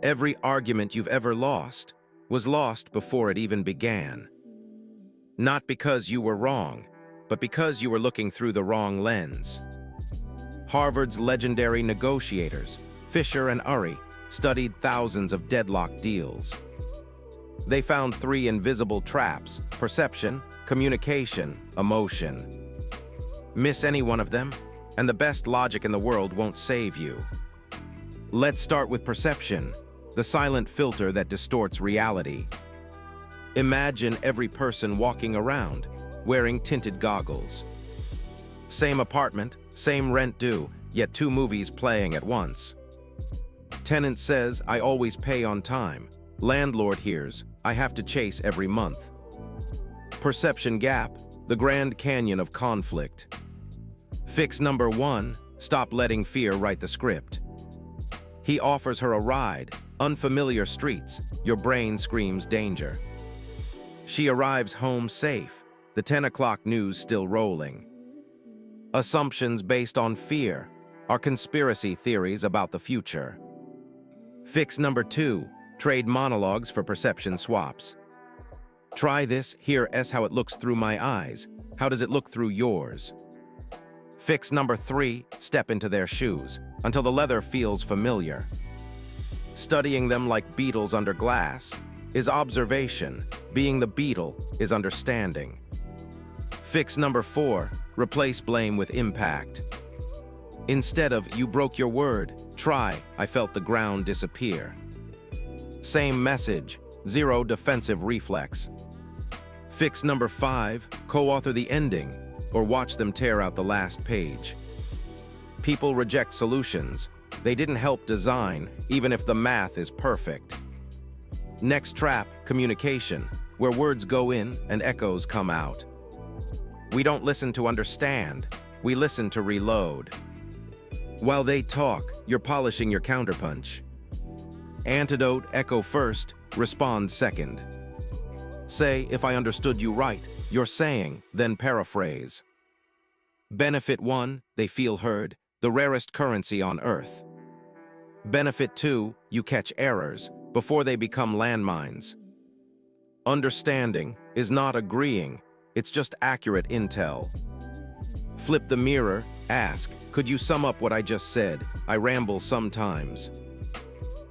Every argument you've ever lost was lost before it even began. Not because you were wrong, but because you were looking through the wrong lens. Harvard's legendary negotiators, Fisher and Ury, studied thousands of deadlock deals. They found 3 invisible traps: perception, communication, emotion. Miss any one of them, and the best logic in the world won't save you. Let's start with perception, the silent filter that distorts reality. Imagine every person walking around, wearing tinted goggles. Same apartment, same rent due, yet 2 movies playing at once. Tenant says, "I always pay on time." Landlord hears, "I have to chase every month." Perception gap, the Grand Canyon of conflict. Fix number 1, stop letting fear write the script. He offers her a ride, unfamiliar streets, your brain screams danger. She arrives home safe, the 10 o'clock news still rolling. Assumptions based on fear are conspiracy theories about the future. Fix number 2, trade monologues for perception swaps. Try this, hear how it looks through my eyes. How does it look through yours? Fix number 3, step into their shoes until the leather feels familiar. Studying them like beetles under glass is observation. Being the beetle is understanding. Fix number 4, replace blame with impact. Instead of "you broke your word," try "I felt the ground disappear." Same message, 0 defensive reflex. Fix number 5, co-author the ending or watch them tear out the last page. People reject solutions. They didn't help design, even if the math is perfect. Next trap, communication, where words go in and echoes come out. We don't listen to understand, we listen to reload. While they talk, you're polishing your counterpunch. Antidote, echo first, respond second. Say, "If I understood you right," you're saying, then paraphrase. Benefit 1, they feel heard, the rarest currency on earth. Benefit 2, you catch errors before they become landmines. Understanding is not agreeing, it's just accurate intel. Flip the mirror, ask, "Could you sum up what I just said? I ramble sometimes."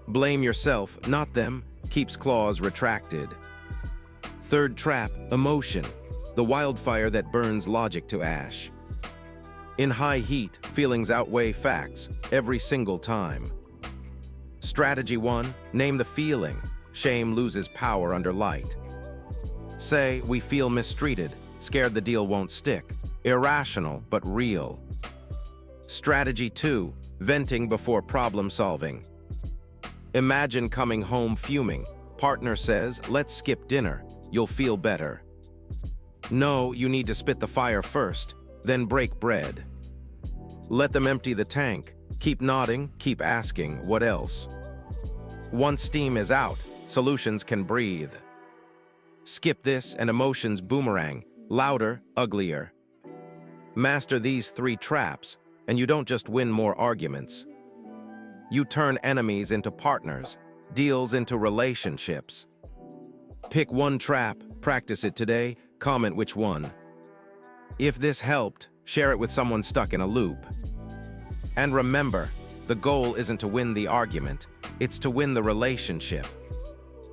Blame yourself, not them, keeps claws retracted. Third trap, emotion, the wildfire that burns logic to ash. In high heat, feelings outweigh facts every single time. Strategy 1, name the feeling. Shame loses power under light. Say, "We feel mistreated, scared the deal won't stick." Irrational, but real. Strategy 2, venting before problem solving. Imagine coming home fuming. Partner says, "Let's skip dinner, you'll feel better." No, you need to spit the fire first, then break bread. Let them empty the tank. Keep nodding, keep asking, "What else?" Once steam is out, solutions can breathe. Skip this and emotions boomerang, louder, uglier. Master these 3 traps, and you don't just win more arguments. You turn enemies into partners, deals into relationships. Pick one trap, practice it today, comment which one. If this helped, share it with someone stuck in a loop. And remember, the goal isn't to win the argument, it's to win the relationship.